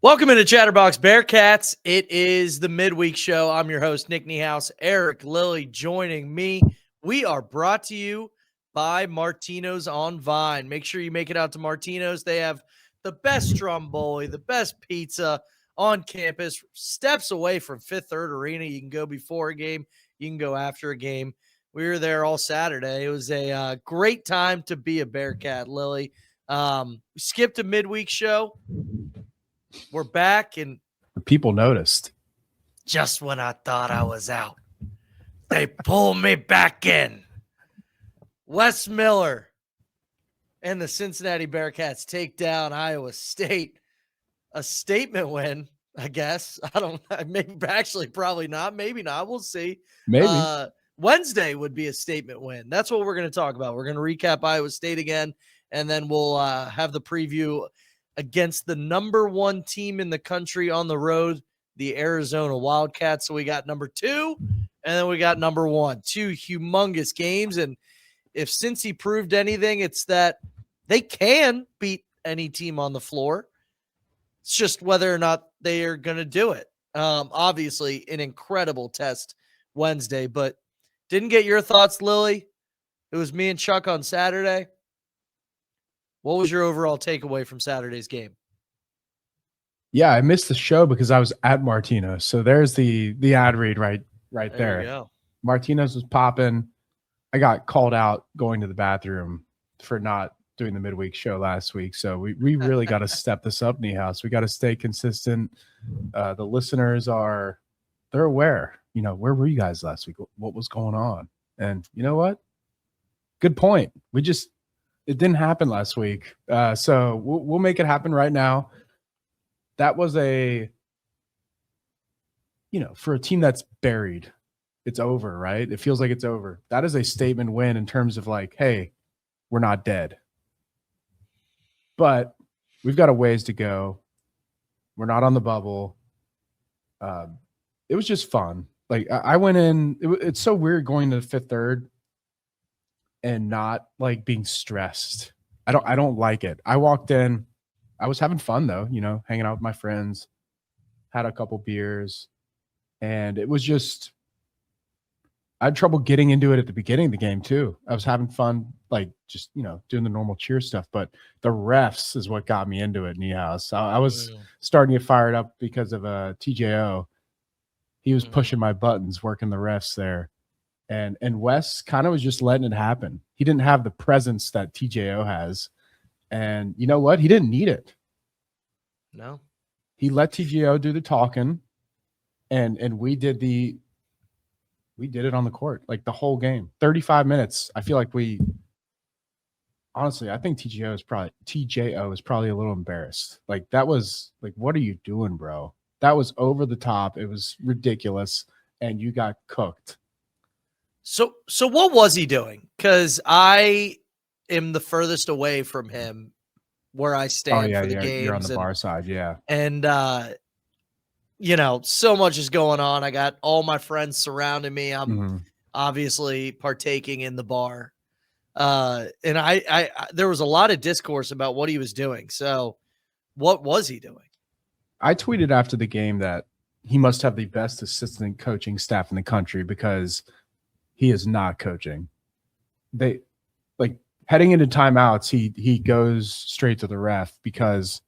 Welcome into Chatterbox Bearcats. It is the midweek show. I'm your host, Nick Niehaus. Eric Lilly joining me. We are brought to you by Martino's on Vine. Make sure you make it out to Martino's. They have the best stromboli, the best pizza on campus, steps away from Fifth Third Arena. You can go before a game. You can go after a game. We were there all Saturday. It was a great time to be a Bearcat, Lilly. We skipped a midweek show. We're back, and people noticed. Just when I thought I was out, they pulled me back in. Wes Miller and the Cincinnati Bearcats take down Iowa State. A statement win, I guess. I don't maybe actually probably not. Maybe not. We'll see. Maybe. Wednesday would be a statement win. That's what we're going to talk about. We're going to recap Iowa State again, and then we'll have the preview against the number one team in the country on the road, the Arizona Wildcats. So we got number 2, and then we got number 1. 2 humongous games. And if Cincy proved anything, it's that they can beat any team on the floor. It's just whether or not they are going to do it. Obviously, an incredible test Wednesday, but didn't get your thoughts, Lilly. It was me and Chuck on Saturday. What was your overall takeaway from Saturday's game? Yeah, I missed the show because I was at Martino's. So there's the ad read right there. You go. Martino's was popping. I got called out going to the bathroom for not doing the midweek show last week. So we really got to step this up, Niehaus. We got to stay consistent. The listeners they're aware. You know, where were you guys last week? What was going on? And you know what? Good point. It didn't happen last week. So we'll make it happen right now. That was for a team that's buried, it's over, right? It feels like it's over. That is a statement win in terms of like, hey, we're not dead. But we've got a ways to go. We're not on the bubble. It was just fun. Like I went in, it's so weird going to the Fifth Third and not like being stressed. I don't like it. I walked in, I was having fun though, hanging out with my friends, had a couple beers, and it was just, I had trouble getting into it at the beginning of the game too. I was having fun, like just, doing the normal cheer stuff, but the refs is what got me into it, Niehaus. So I was starting to get fired up because of TJO. He was pushing my buttons, working the refs there. And Wes kind of was just letting it happen. He didn't have the presence that TJO has. And you know what? He didn't need it. No. He let TJO do the talking, and we did it on the court, like the whole game. 35 minutes. I feel like honestly, I think TJO is probably a little embarrassed. Like that was like, what are you doing, bro? That was over the top. It was ridiculous, and you got cooked. So what was he doing? Because I am the furthest away from him where I stand for the games. You're on the bar side, yeah. And, so much is going on. I got all my friends surrounding me. I'm obviously partaking in the bar. And I there was a lot of discourse about what he was doing. So what was he doing? I tweeted after the game that he must have the best assistant coaching staff in the country because he is not coaching. They like heading into timeouts. He goes straight to the ref because,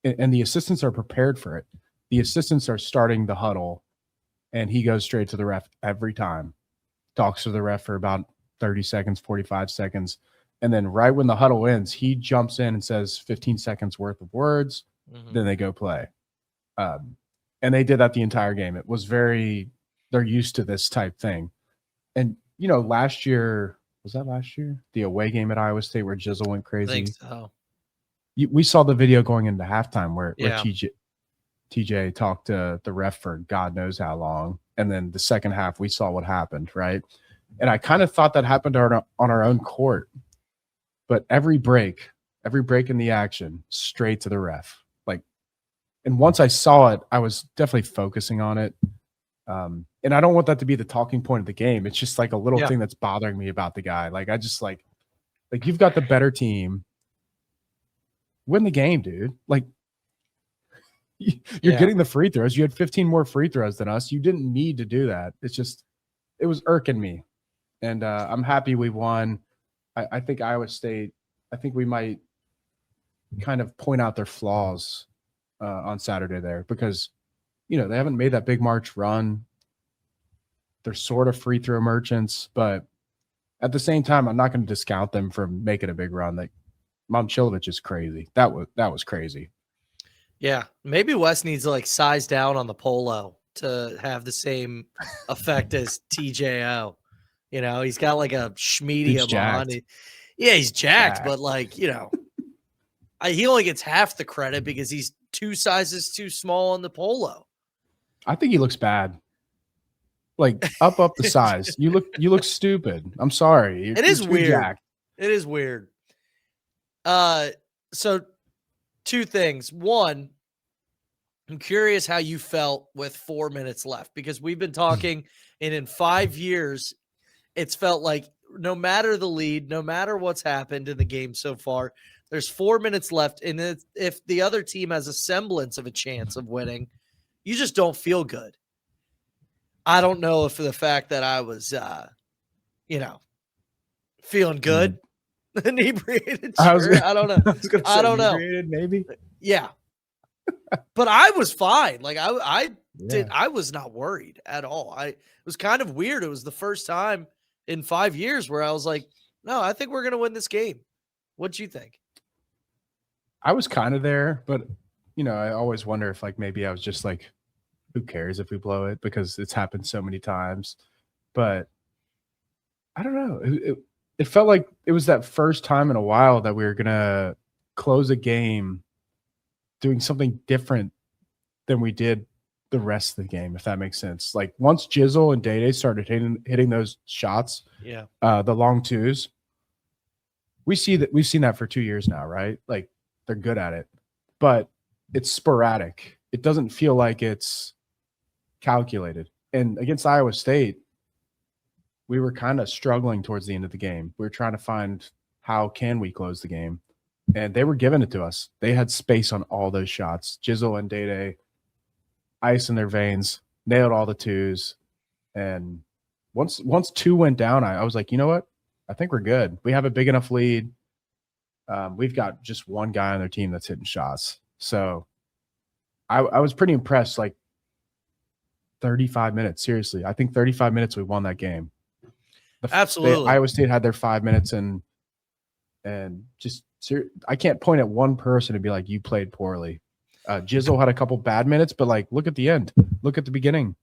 and the assistants are prepared for it. The assistants are starting the huddle, and he goes straight to the ref every time. Talks to the ref for about 30 seconds, 45 seconds, and then right when the huddle ends, he jumps in and says 15 seconds worth of words. Then they go play. And they did that the entire game. It was they're used to this type thing. And, last year, was that last year? The away game at Iowa State where Jizzle went crazy. I think so. We saw the video going into halftime where TJ talked to the ref for God knows how long. And then the second half, we saw what happened, right? And I kind of thought that happened on our own court. But every break in the action, straight to the ref. And once I saw it, I was definitely focusing on it. And I don't want that to be the talking point of the game. It's just like a little thing that's bothering me about the guy. Like, I just like you've got the better team. Win the game, dude. Like, You're getting the free throws. You had 15 more free throws than us. You didn't need to do that. It was irking me. And I'm happy we won. I think Iowa State, I think we might kind of point out their flaws on Saturday there because, they haven't made that big March run. They're sort of free throw merchants, but at the same time, I'm not going to discount them for making a big run. Like Momcilovic is crazy. That was crazy. Yeah, maybe Wes needs to size down on the polo to have the same effect as TJO. He's got a schmedium on. Yeah, he's jacked, but he only gets half the credit because he's 2 sizes too small on the polo. I think he looks bad. Up the size. You look stupid. I'm sorry. It is weird. Jacked. It is weird. So 2 things. One, I'm curious how you felt with 4 minutes left because we've been talking, and in 5 years, it's felt like no matter the lead, no matter what's happened in the game so far, there's 4 minutes left. And if the other team has a semblance of a chance of winning, you just don't feel good. I don't know if the fact that I was, feeling good, inebriated. Sure. I don't know. I don't know. Maybe. Yeah. But I was fine. I was not worried at all. It was kind of weird. It was the first time in 5 years where I was like, no, I think we're going to win this game. What'd you think? I was kind of there, but I always wonder if maybe I was just who cares if we blow it because it's happened so many times. But I don't know. It felt like it was that first time in a while that we were going to close a game doing something different than we did the rest of the game, if that makes sense. Once Jizzle and Day started hitting those shots, the long twos, we've seen that for 2 years now, right? They're good at it, but it's sporadic. It doesn't feel like it's calculated. And against Iowa State, we were kind of struggling towards the end of the game. We were trying to find how can we close the game, and they were giving it to us. They had space on all those shots. Jizzle and Day, ice in their veins, nailed all the twos. And once 2 went down, I was like, you know what? I think we're good. We have a big enough lead. We've got just one guy on their team that's hitting shots. So I was pretty impressed. 35 minutes, seriously. I think 35 minutes we won that game. Absolutely. Iowa State had their 5 minutes and just I can't point at one person and be like, you played poorly. Jizzle had a couple bad minutes, but look at the end. Look at the beginning.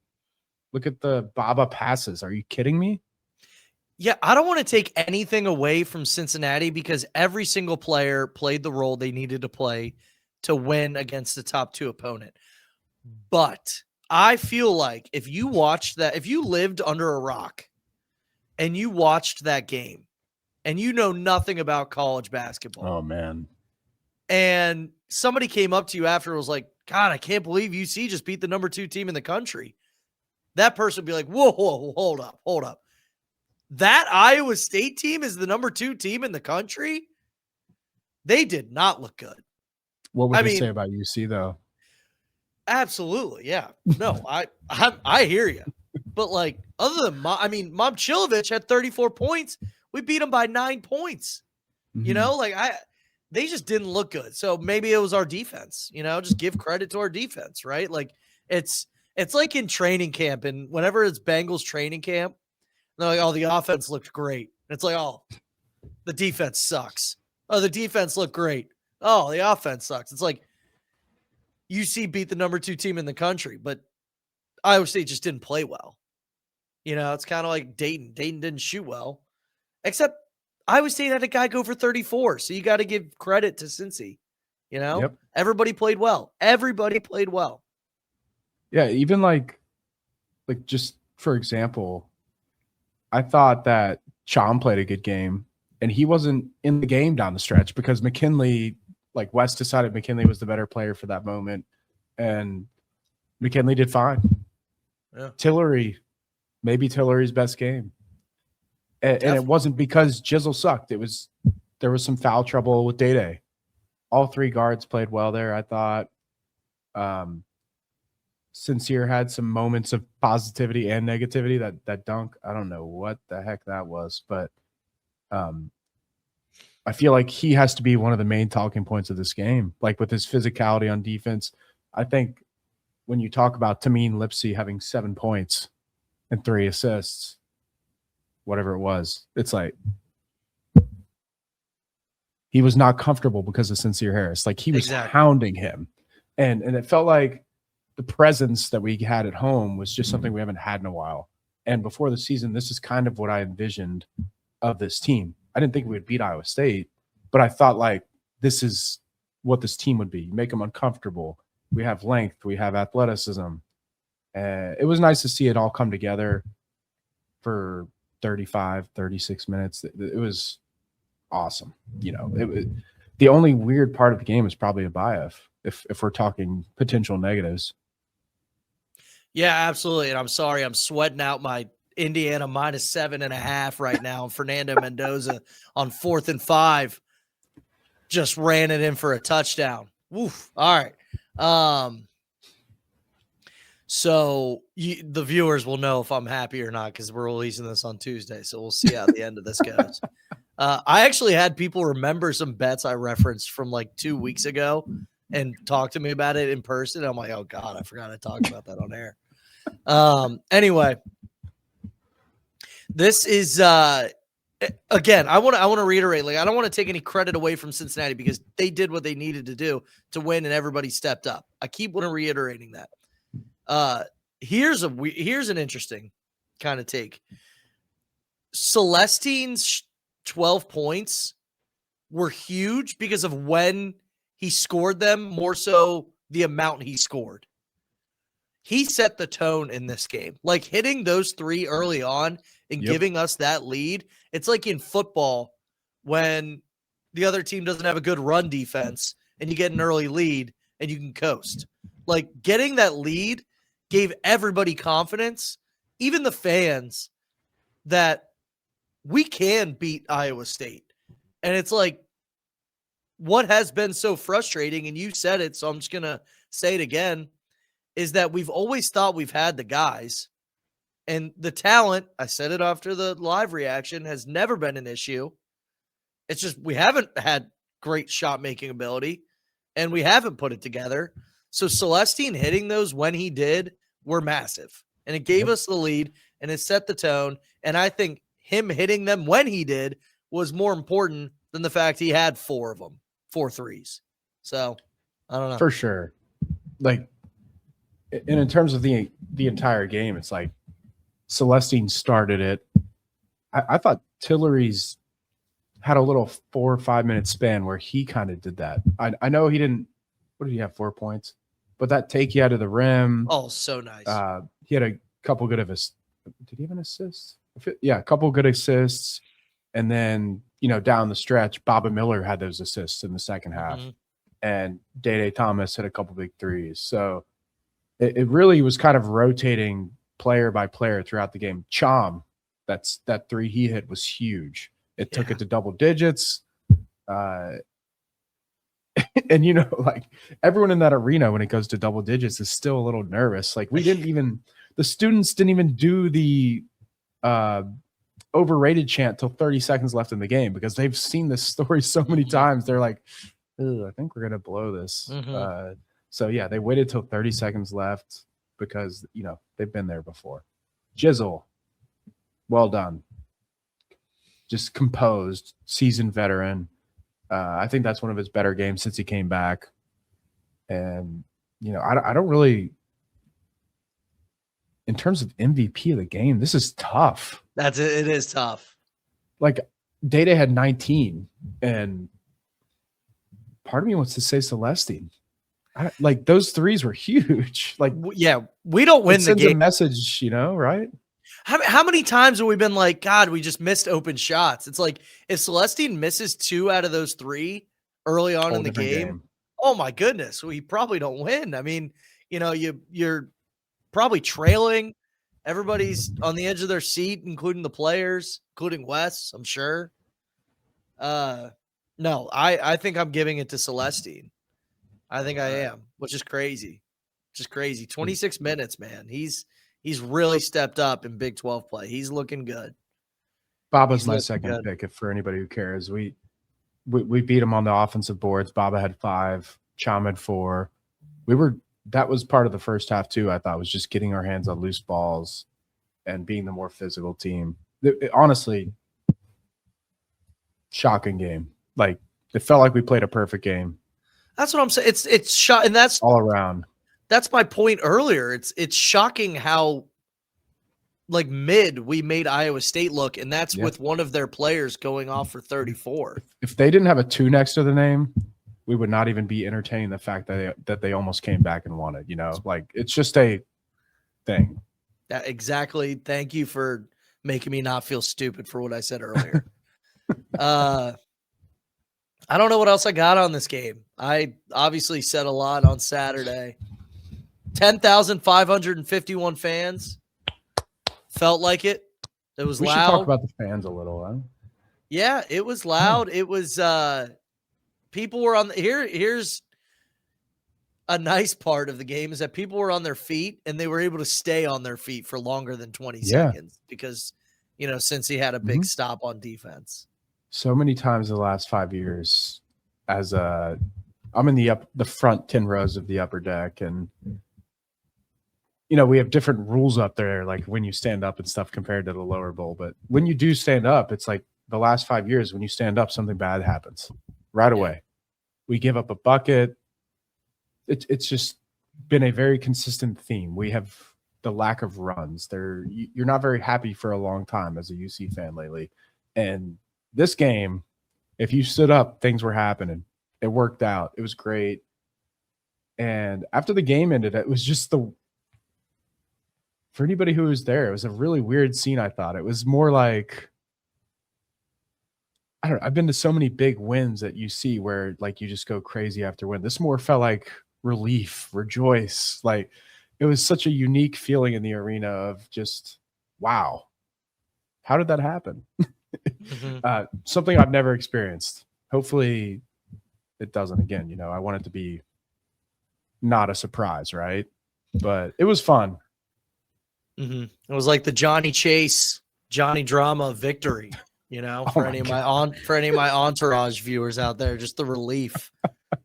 Look at the Baba passes. Are you kidding me? Yeah, I don't want to take anything away from Cincinnati because every single player played the role they needed to play to win against the top 2 opponent. But I feel like if you lived under a rock and you watched that game and you know nothing about college basketball. Oh, man. And somebody came up to you after and was like, God, I can't believe UC just beat the number 2 team in the country. That person would be like, whoa, hold up. That Iowa State team is the number 2 team in the country? They did not look good. What would you say about UC, though? Absolutely, yeah. No, I hear you. But other than Momcilovic had 34 points. We beat him by 9 points. Mm-hmm. They just didn't look good. So maybe it was our defense. Just give credit to our defense, right? It's like in training camp, and whenever it's Bengals training camp, they're like, oh, the offense looked great. And it's like, oh, the defense sucks. Oh, the defense looked great. Oh, the offense sucks. It's like UC beat the number 2 team in the country, but Iowa State just didn't play well. It's kind of like Dayton. Dayton didn't shoot well, except Iowa State had a guy go for 34. So you got to give credit to Cincy. Yep. Everybody played well. Everybody played well. Yeah, even just for example, I thought that Chom played a good game, and he wasn't in the game down the stretch because McKinley, West decided McKinley was the better player for that moment, and McKinley did fine. Yeah. Tillery, maybe Tillery's best game. And it wasn't because Jizzle sucked. There was some foul trouble with Day. All 3 guards played well there, I thought. Sincere had some moments of positivity and negativity. That dunk, I don't know what the heck that was, but I feel like he has to be one of the main talking points of this game. Like with his physicality on defense, I think when you talk about Tameen Lipsey having 7 points and 3 assists, whatever it was, it's like he was not comfortable because of Sincere Harris. Like he was hounding him. And it felt like the presence that we had at home was just something we haven't had in a while. And before the season, this is kind of what I envisioned of this team. I didn't think we would beat Iowa State, but I thought like this is what this team would be. You make them uncomfortable. We have length. We have athleticism. It was nice to see it all come together for 35, 36 minutes. It was awesome. You know, the only weird part of the game is probably Abayev, if we're talking potential negatives. Yeah, absolutely. And I'm sorry, I'm sweating out my Indiana -7.5 right now. Fernando Mendoza on 4th and 5 just ran it in for a touchdown. Woof. All right. So the viewers will know if I'm happy or not because we're releasing this on Tuesday. So we'll see how the end of this goes. I actually had people remember some bets I referenced from like 2 weeks ago and talk to me about it in person. I'm like, oh God, I forgot I talked about that on air. Anyway, this is again, I want to reiterate, like I don't want to take any credit away from Cincinnati because they did what they needed to do to win and everybody stepped up. I keep reiterating that. Here's an interesting kind of take. Celestine's 12 points were huge because of when he scored them, more so the amount he scored. He set the tone in this game. Like hitting those 3 early on and giving us that lead. It's like in football when the other team doesn't have a good run defense and you get an early lead and you can coast. Like getting that lead gave everybody confidence, even the fans, that we can beat Iowa State. And it's like what has been so frustrating, and you said it, so I'm just going to say it again, is that we've always thought we've had the guys and the talent. I said it after the live reaction has never been an issue. It's just we haven't had great shot making ability and we haven't put it together. So Celestine hitting those when he did were massive and it gave us the lead and it set the tone. And I think him hitting them when he did was more important than the fact he had 4 of them, 4 threes. So I don't know. For sure. Like, and in terms of the entire game, it's like Celestine started it. I thought Tillery's had a little 4 or 5 minute span where he kind of did that. I know he didn't. What did he have? 4 points, but that take he had to the rim. Oh, so nice. He had a couple good of his. Did he have an assist? Yeah, a couple good assists, and then down the stretch, Bobby Miller had those assists in the second half, and Day Thomas hit a couple big threes. So it really was kind of rotating player by player throughout the game. Chom, that 3 he hit was huge. It took it to double digits. And like everyone in that arena when it goes to double digits is still a little nervous. Like the students didn't even do the overrated chant till 30 seconds left in the game because they've seen this story so many times. They're like, I think we're gonna blow this. So yeah, they waited till 30 seconds left because they've been there before. Jizzle, well done. Just composed, seasoned veteran. I think that's one of his better games since he came back. And I don't really, in terms of MVP of the game, this is tough. It is tough. Like Day had 19, and part of me wants to say Celestine. Like those threes were huge. Like, yeah, we don't win the game. A message, right? How many times have we been like, God, we just missed open shots? It's like if Celestine misses 2 out of those 3 early on in the game, oh my goodness, we probably don't win. I mean, you're probably trailing. Everybody's on the edge of their seat, including the players, including Wes, I'm sure. No, I think I'm giving it to Celestine. I think I am, which is crazy. Just crazy. 26 minutes, man. He's really stepped up in Big 12 play. He's looking good. Baba's my second pick, if for anybody who cares. We beat him on the offensive boards. Baba had 5, Cham had 4. That was part of the first half too, I thought, was just getting our hands on loose balls and being the more physical team. Honestly, shocking game. Like, it felt like we played a perfect game. That's what I'm saying. It's shot, and that's all around. That's my point earlier. It's shocking how like mid we made Iowa State look, and that's with one of their players going off for 34. If they didn't have a 2 next to the name, we would not even be entertaining the fact that they almost came back and won it. You know, like, it's just a thing. Exactly. Thank you for making me not feel stupid for what I said earlier. I don't know what else I got on this game. I obviously said a lot on Saturday. 10,551 fans. Felt like it. It was loud. We should talk about the fans a little, huh? Yeah, it was loud. It was people were on here's a nice part of the game is that people were on their feet and they were able to stay on their feet for longer than 20 seconds because, you know, since he had a big stop on defense. So many times in the last 5 years, as I'm in the front 10 rows of the upper deck, and you know, we have different rules up there, like when you stand up and stuff compared to the lower bowl. But when you do stand up, it's like the last 5 years, when you stand up, something bad happens right away. We give up a bucket. It's just been a very consistent theme. We have the lack of runs. You're not very happy for a long time as a UC fan lately. And this game, if you stood up, things were happening. It worked out. It was great. And after the game ended, it was just for anybody who was there, it was a really weird scene, I thought. It was more like, I don't know, I've been to so many big wins that you see where like you just go crazy after win. This more felt like relief, rejoice. Like, it was such a unique feeling in the arena of just, wow, how did that happen? Something I've never experienced. Hopefully it doesn't again. You know, I want it to be not a surprise, right? But it was fun. It was like the Johnny Chase, Johnny Drama victory, you know, for any of my entourage viewers out there, just the relief,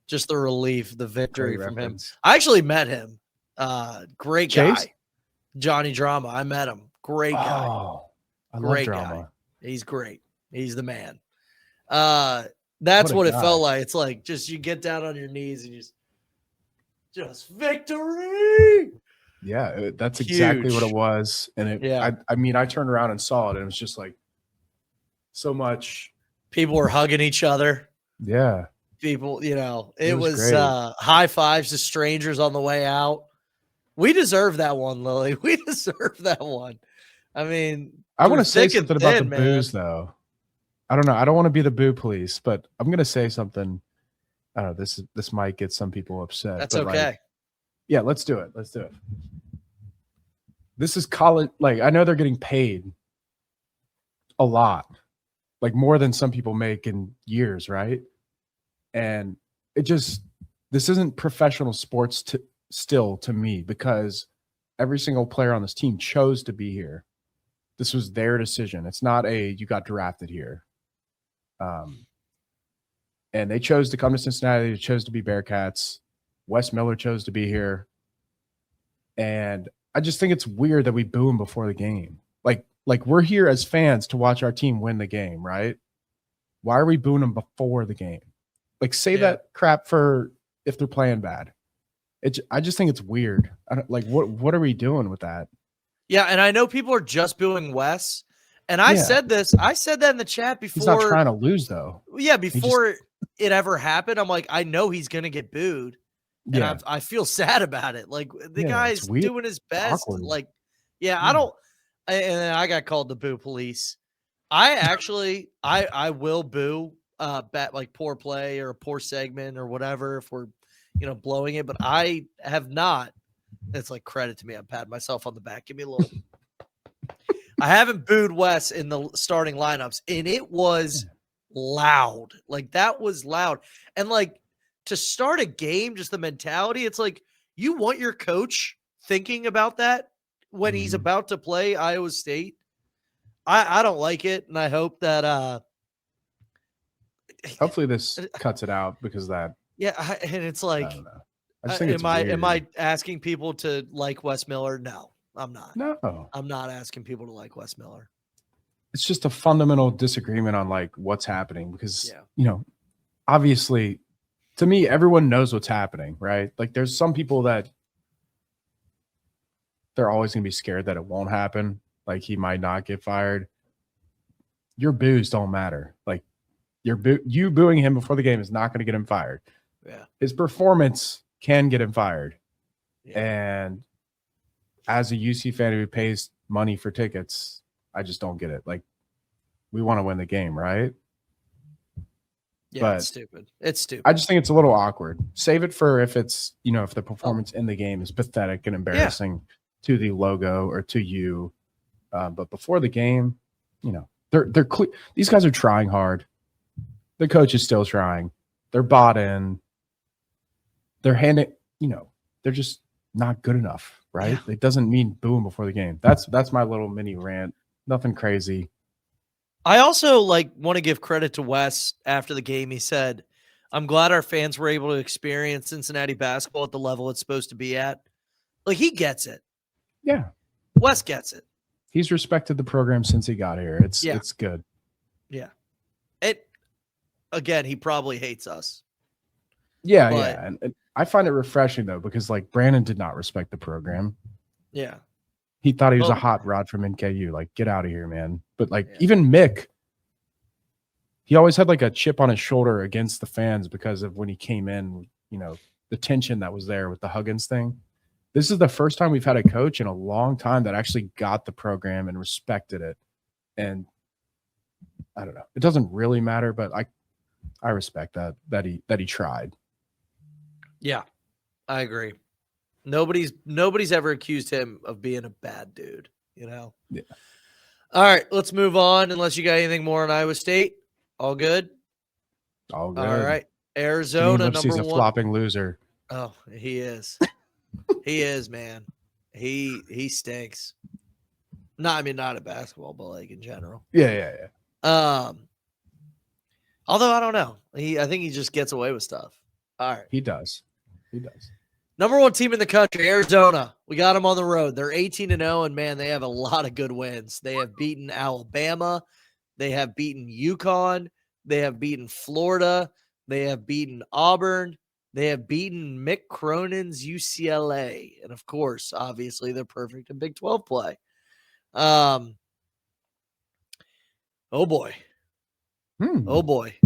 the victory from him. I actually met him. Great guy. Chase? Johnny Drama. I met him. Great guy. Oh, I love Drama. Guy. He's great. He's the man. That's what it felt like. It's like just you get down on your knees and just victory. Yeah, that's exactly what it was. And I mean, I turned around and saw it, and it was just like so much. People were hugging each other. Yeah. People, you know, it was high fives to strangers on the way out. We deserve that one, Lily. We deserve that one. I mean, I want to say something about the boos, though. I don't know. I don't want to be the boo police, but I'm going to say something. I don't know. This might get some people upset. That's okay. Like, yeah, let's do it. Let's do it. This is college. Like, I know they're getting paid a lot, like more than some people make in years, right? And this isn't professional sports still to me, because every single player on this team chose to be here. This was their decision. It's not you got drafted here. And they chose to come to Cincinnati. They chose to be Bearcats. Wes Miller chose to be here. And I just think it's weird that we boo him before the game. Like we're here as fans to watch our team win the game, right? Why are we booing them before the game? Like, save that crap for if they're playing bad. I just think it's weird. What are we doing with that? Yeah, and I know people are just booing Wes. And I said this. I said that in the chat before. He's not trying to lose, though. Yeah, before it ever happened, I'm like, I know he's going to get booed. And I feel sad about it. Like, the guy's doing his best. Awkward. Like, I don't. And then I got called the boo police. I actually, I will boo like poor play or a poor segment or whatever if we're, blowing it. But I have not. It's like credit to me. I'm patting myself on the back. Give me a little. I haven't booed Wes in the starting lineups, and it was loud. Like, that was loud. And like, to start a game, just the mentality, it's like You want your coach thinking about that when he's about to play Iowa State? I don't like it, and I hope that hopefully this cuts it out because that. Yeah, and it's I like, don't know. I just think it's am weird. I asking people to like Wes Miller? No, I'm not. No, I'm not asking people to like Wes Miller. it's just a fundamental disagreement on like what's happening because Yeah. you know, obviously, to me, everyone knows what's happening, right? Like, there's some people that they're always going to be scared that it won't happen. Like, he might not get fired. Your boos don't matter. Like, you booing him before the game is not going to get him fired. Yeah. His performance can get him fired. Yeah. And as a UC fan who pays money for tickets, I just don't get it. Like, we want to win the game, right? Yeah, But it's stupid. It's stupid. I just think it's a little awkward. Save it for if it's, you know, if the performance in the game is pathetic and embarrassing to the logo or to you. But before the game, you know, they're these guys are trying hard. The coach is still trying. They're bought in. They're handing, you know, they're just not good enough, right? Yeah. It doesn't mean boo 'em before the game. That's my little mini rant. Nothing crazy. I also want to give credit to Wes after the game. He said, "I'm glad our fans were able to experience Cincinnati basketball at the level it's supposed to be at." Like, he gets it. Yeah. Wes gets it. He's respected the program since he got here. It's good. Yeah. It again, he probably hates us. Yeah, But- yeah. And I find it refreshing though, because like Brandon did not respect the program. Yeah. He thought he was Well- a hot rod from NKU. Like, get out of here, man. But like, Yeah. even Mick, he always had like a chip on his shoulder against the fans because of when he came in, you know, the tension that was there with the Huggins thing. This is the first time we've had a coach in a long time that actually got the program and respected it. And I don't know. It doesn't really matter, but I respect that he tried. Yeah. I agree. Nobody's ever accused him of being a bad dude, you know? Yeah. All right, let's move on. Unless you got anything more on Iowa State. All good? All good. All right. Dean Arizona, Lipsey's number a one. flopping loser. Oh, he is. He is, man. He stinks. Not at basketball, but like in general. Yeah. Although I don't know. I think he just gets away with stuff. All right. He does. Number one team in the country, Arizona. We got them on the road. They're 18-0, and man, they have a lot of good wins. They have beaten Alabama. They have beaten UConn. They have beaten Florida. They have beaten Auburn. They have beaten Mick Cronin's UCLA. And of course, obviously, they're perfect in Big 12 play. Oh boy. Oh boy.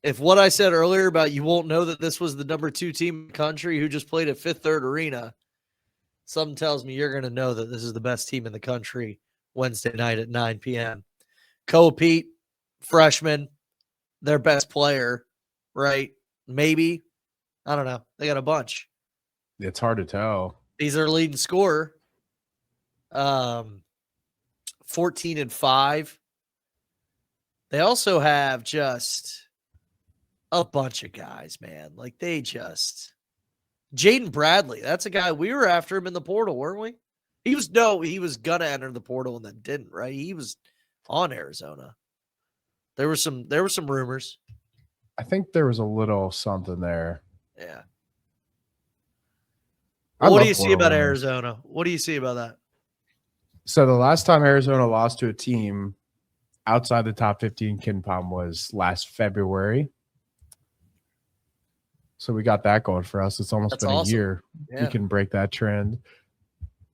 If what I said earlier about you won't know that this was the number 2 team in the country who just played at Fifth Third Arena, something tells me you're going to know that this is the best team in the country Wednesday night at 9 p.m. Cole Pete, freshman, their best player, right? Maybe. I don't know. They got a bunch. It's hard to tell. He's their leading scorer. 14-5. They also have just a bunch of guys, man. Like, Jaden Bradley. That's a guy we were after him in the portal, weren't we? He was gonna enter the portal and then didn't, right? He was on Arizona. There were some rumors. I think there was a little something there. Yeah. I What love do you see portal about rumors. Arizona? What do you see about that? So the last time Arizona lost to a team outside the top 15 KenPom was last February. So we got that going for us. It's almost That's been awesome. a year. Yeah. We can break that trend.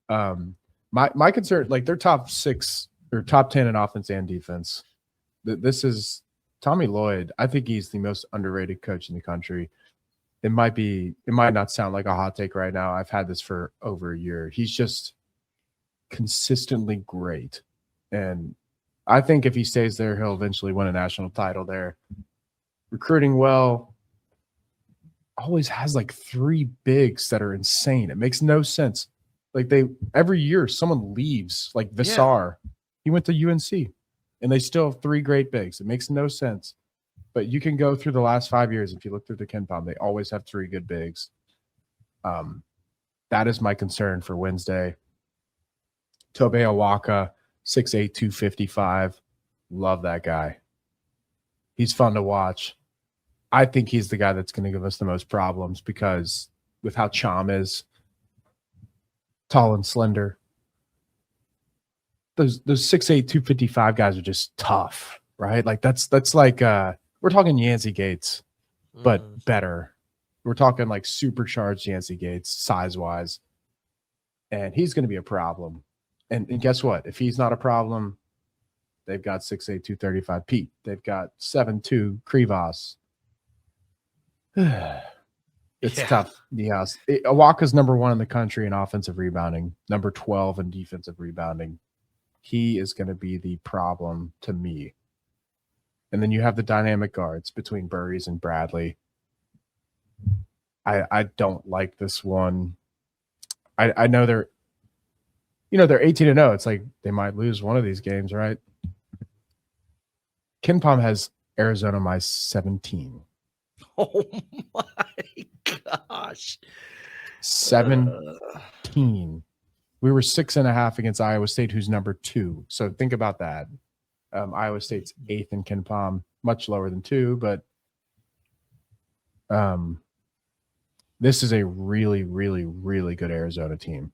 My concern, like, they're top 6 or top 10 in offense and defense. This is Tommy Lloyd. I think he's the most underrated coach in the country. It might not sound like a hot take right now. I've had this for over a year. He's just consistently great. And I think if he stays there, he'll eventually win a national title there. Recruiting well. Always has like 3 bigs that are insane. It makes no sense. Like, every year someone leaves, like Visar. He went to UNC and they still have 3 great bigs. It makes no sense. But you can go through the last 5 years. If you look through the KenPom, they always have 3 good bigs. That is my concern for Wednesday. Tobe Awaka, 6'8", 255. Love that guy. He's fun to watch. I think he's the guy that's going to give us the most problems because with how Cham is, tall and slender, those 6'8", 255 guys are just tough, right? Like that's like we're talking Yancey Gates, but better. We're talking like supercharged Yancey Gates size-wise. And he's going to be a problem. And guess what? If he's not a problem, they've got 6'8", 235 Pete. They've got 7'2" Krivas. It's tough. Niehaus. Awaka's number 1 in the country in offensive rebounding, number 12 in defensive rebounding. He is going to be the problem to me. And then you have the dynamic guards between Burries and Bradley. I don't like this one. I know they're 18-0. It's like they might lose one of these games, right? KenPom has Arizona my 17. Oh my gosh. 17. We were 6.5 against Iowa State, who's number 2. So think about that. Iowa State's 8th in KenPom, much lower than 2, but this is a really, really, really good Arizona team.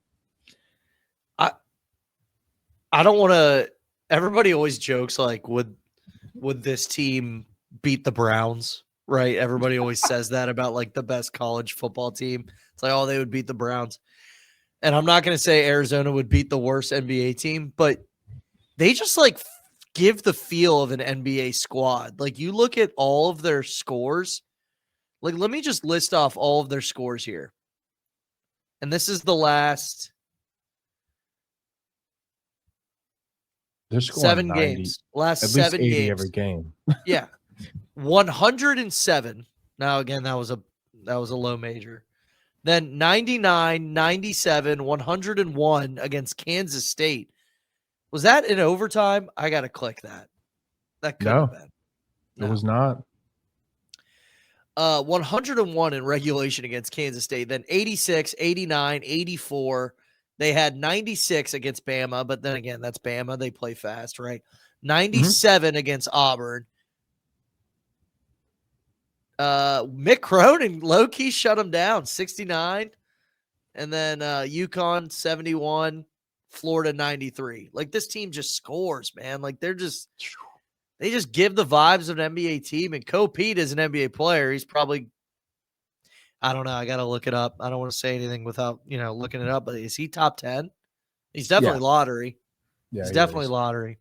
I don't want to. Everybody always jokes like, would this team beat the Browns? Right? Everybody always says that about like the best college football team. It's like, oh, they would beat the Browns. And I'm not going to say Arizona would beat the worst NBA team, but they just like give the feel of an NBA squad. Like you look at all of their scores. Like, let me just list off all of their scores here. And this is the last They're scoring 7 games. Last at 7 least 80 games. every game. Yeah. 107. Now, again, that was a low major. Then 99, 97, 101 against Kansas State. Was that in overtime? I got to click that. That could have been. No, it was not. 101 in regulation against Kansas State. Then 86, 89, 84. They had 96 against Bama, but then again, that's Bama. They play fast, right? 97 against Auburn. Mick Cronin low-key shut them down, 69. And then UConn, 71. Florida, 93. Like, this team just scores, man. Like, they just give the vibes of an NBA team. And Ko Pete is an NBA player. He's probably, I don't know. I got to look it up. I don't want to say anything without, looking it up. But is he top 10? He's definitely lottery. Yeah, he's definitely lottery.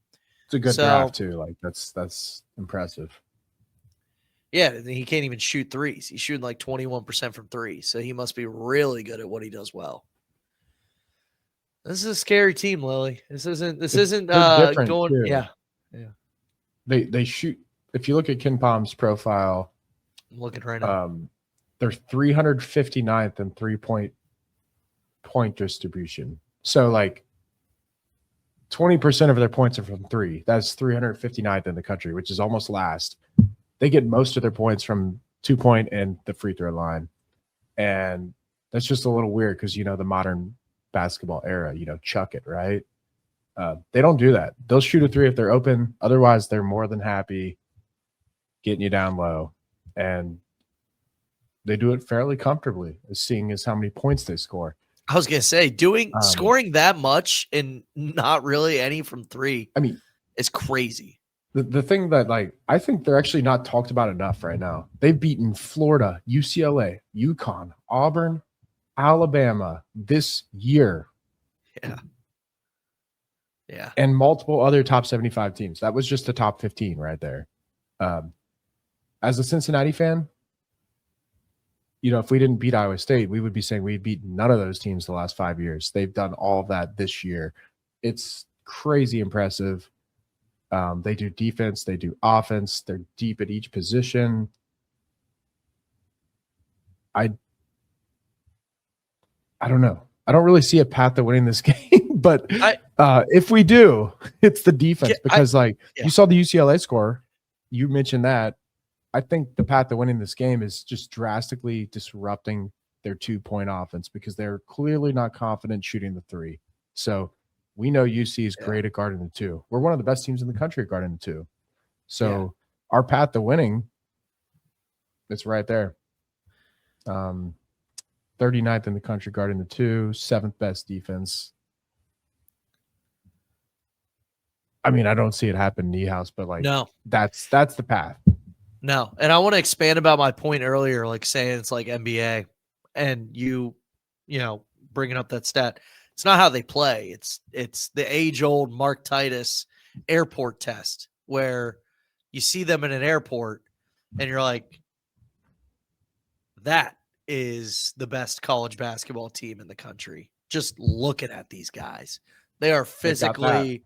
It's a good draft too. Like that's impressive. Yeah, he can't even shoot threes. He's shooting like 21% from 3. So he must be really good at what he does well. This is a scary team, Lily. This isn't going. Too. Yeah. They shoot. If you look at KenPom's profile, I'm looking right now. They're 359th in 3-point distribution. So like 20% of their points are from 3. That's 359th in the country, which is almost last. They get most of their points from 2-point and the free throw line. And that's just a little weird because, the modern basketball era, chuck it, right? They don't do that. They'll shoot a 3 if they're open. Otherwise, they're more than happy getting you down low. And they do it fairly comfortably, seeing as how many points they score. I was going to say, scoring that much and not really any from 3, I mean, it's crazy. The thing that, I think they're actually not talked about enough right now. They've beaten Florida, UCLA, UConn, Auburn, Alabama this year. Yeah. And multiple other top 75 teams. That was just the top 15 right there. As a Cincinnati fan, if we didn't beat Iowa State, we would be saying we beat none of those teams the last 5 years. They've done all of that this year. It's crazy impressive. They do defense. They do offense. They're deep at each position. I don't know. I don't really see a path to winning this game, but if we do, it's the defense because you saw the UCLA score. You mentioned that. I think the path to winning this game is just drastically disrupting their 2-point offense because they're clearly not confident shooting the 3. So we know UC is great at guarding the 2. We're one of the best teams in the country at guarding the 2. So our path to winning, it's right there. 39th in the country guarding the 2, 7th best defense. I mean, I don't see it happen in Niehaus, but like, no, that's the path. No, and I want to expand about my point earlier, like saying it's like NBA, and you know, bringing up that stat. It's not how they play. It's the age-old Mark Titus airport test where you see them in an airport, and you're like, that is the best college basketball team in the country. Just looking at these guys, they are physically.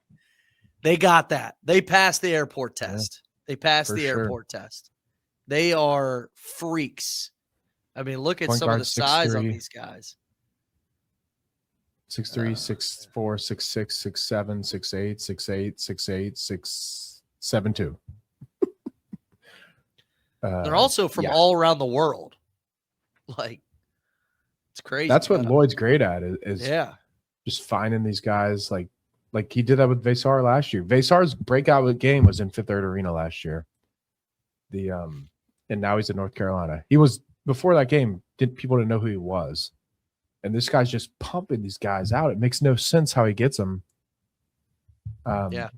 They got that. They passed the airport test. They passed the airport test. They are freaks. I mean, look at some of the size on these guys. 6'3", 6'4", 6'6", 6'7", 6'8", 6'8", 6'8", 6'7", 6'7", They're also from all around the world. Like, it's crazy. That's what Lloyd's great at is just finding these guys. Like he did that with Vesar last year. Vesar's breakout game was in Fifth Third Arena last year. And now he's in North Carolina. He was before that game. People didn't know who he was, and this guy's just pumping these guys out. It makes no sense how he gets them. It's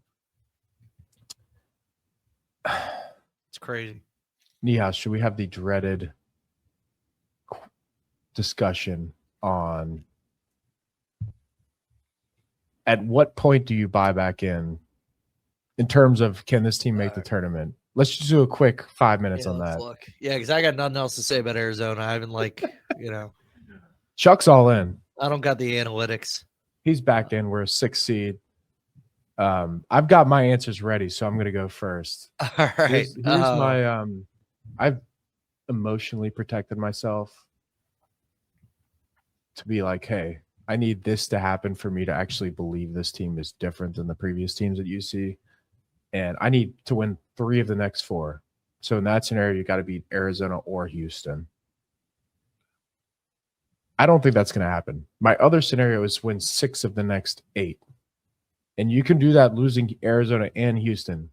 crazy. Niehaus, should we have the dreaded discussion on at what point do you buy back in terms of can this team make the tournament? Let's just do a quick 5 minutes on that. Look. Yeah, because I got nothing else to say about Arizona. I haven't Chuck's all in. I don't got the analytics. He's back in. We're a 6th seed. I've got my answers ready, so I'm going to go first. All right. Here's my I've emotionally protected myself to be like, hey, I need this to happen for me to actually believe this team is different than the previous teams at UC. And I need to win 3 of the next 4. So in that scenario, you got to beat Arizona or Houston. I don't think that's going to happen. My other scenario is win 6 of the next 8. And you can do that losing Arizona and Houston.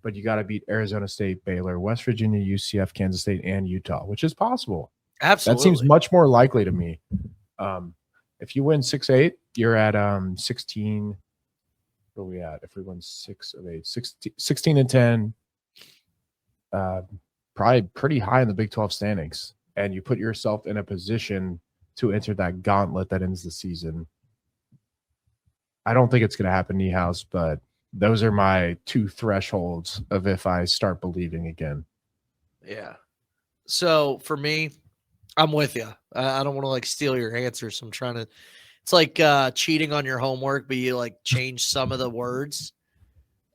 But you got to beat Arizona State, Baylor, West Virginia, UCF, Kansas State, and Utah, which is possible. Absolutely. That seems much more likely to me. If you win 6-8, you're at 16. Where are we at? If we win 6 of 8, 16 and 10, probably pretty high in the Big 12 standings. And you put yourself in a position to enter that gauntlet that ends the season. I don't think it's going to happen, Niehaus, but those are my 2 thresholds of if I start believing again. Yeah. So for me, I'm with you. I don't want to steal your answers. I'm trying to. It's like cheating on your homework, but you change some of the words.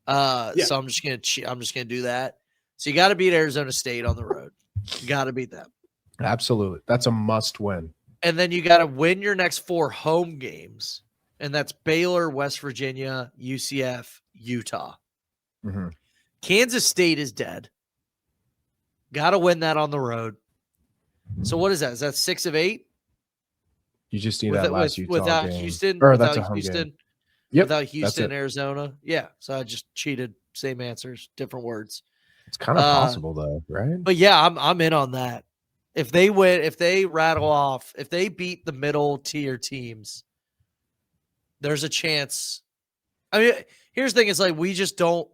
So I'm just gonna do that. So you got to beat Arizona State on the road. You got to beat them. Absolutely, that's a must win. And then you got to win your next 4 home games, and that's Baylor, West Virginia, UCF, Utah. Mm-hmm. Kansas State is dead. Got to win that on the road. So what is that? Is that 6 of 8? You just need that last Utah without game. Houston, or without that's a home Houston, game. Yep, without Houston, Arizona. Yeah. So I just cheated. Same answers, different words. It's kind of possible though, right? But yeah, I'm in on that. If they win, if they rattle off, if they beat the middle tier teams, there's a chance. I mean, here's the thing: is we just don't.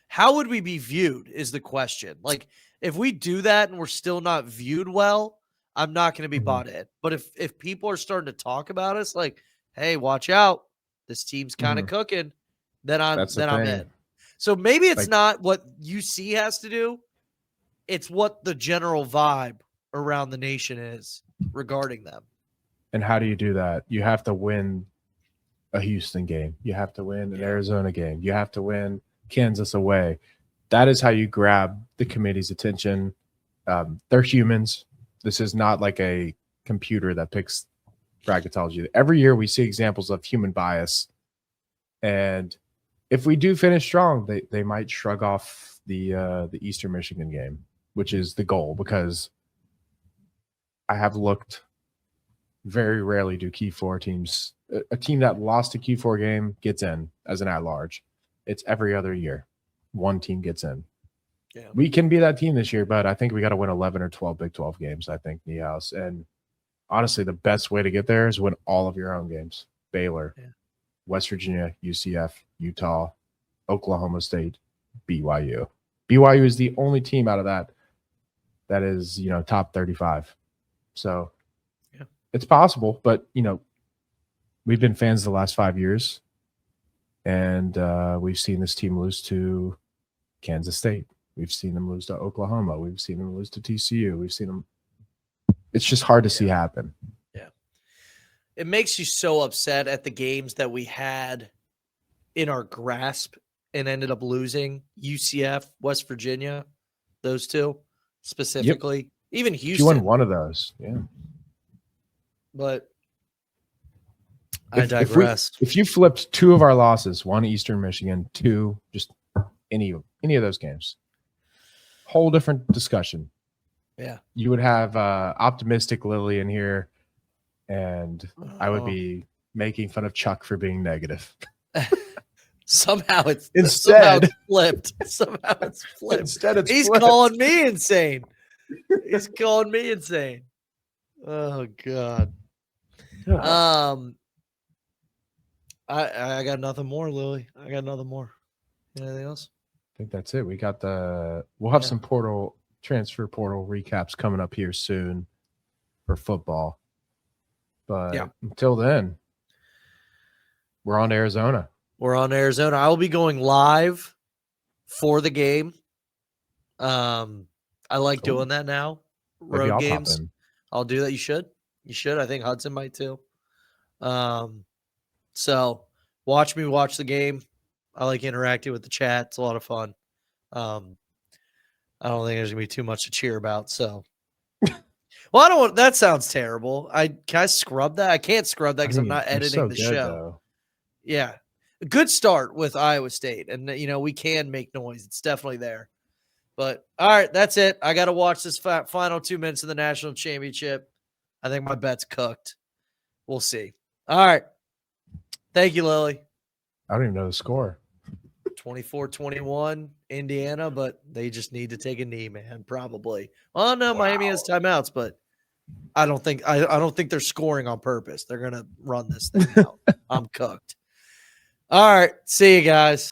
How would we be viewed? Is the question. If we do that and we're still not viewed well, I'm not going to be bought in. But if people are starting to talk about us, hey, watch out, this team's kind of cooking, then I'm in. So maybe it's not what UC has to do; it's what the general vibe around the nation is regarding them. And how do you do that? You have to win a Houston game. You have to win an Arizona game. You have to win Kansas away. That is how you grab the committee's attention. They're humans. This is not like a computer that picks bracketology. Every year we see examples of human bias. And if we do finish strong, they might shrug off the Eastern Michigan game, which is the goal, because I have looked. Very rarely do Q4 teams. A team that lost a Q4 game gets in as an at-large. It's every other year. One team gets in. Yeah. We can be that team this year, but I think we got to win 11 or 12 Big 12 games, I think, Niehaus. And honestly, the best way to get there is win all of your own games. Baylor, West Virginia, UCF, Utah, Oklahoma State, BYU. BYU is the only team out of that is, top 35. So it's possible, but, we've been fans the last 5 years, and we've seen this team lose to Kansas State. We've seen them lose to Oklahoma. We've seen them lose to TCU. We've seen them. It's just hard to see happen. Yeah. It makes you so upset at the games that we had in our grasp and ended up losing. UCF, West Virginia, those two specifically. Yep. Even Houston. You won one of those. Yeah. But I digress. If you flipped two of our losses, one Eastern Michigan, two just any of those games, whole different discussion. Yeah. You would have optimistic Lilly in here, and I would be making fun of Chuck for being negative. Somehow it's flipped. Somehow it's flipped. Instead He's flipped. calling me insane. He's calling me insane. Oh God. I got nothing more, Lily. I got nothing more. Anything else? I think that's it. We'll have some transfer portal recaps coming up here soon for football. But until then, we're on to Arizona. We're on Arizona. I will be going live for the game. I like doing that now. Road games. I'll do that. You should. I think Hudson might too. So watch me watch the game. I like interacting with the chat. It's a lot of fun. I don't think there's gonna be too much to cheer about. So, well, I don't want. That sounds terrible. Can I scrub that? I can't scrub that because I'm not editing the show. Though. Yeah, a good start with Iowa State, and we can make noise. It's definitely there. But all right, that's it. I got to watch this final 2 minutes of the national championship. I think my bet's cooked. We'll see. All right. Thank you, Lily. I don't even know the score. 24-21 Indiana, but they just need to take a knee, man. Probably. Oh no, Miami has timeouts, but I don't think they're scoring on purpose. They're gonna run this thing out. I'm cooked. All right. See you guys.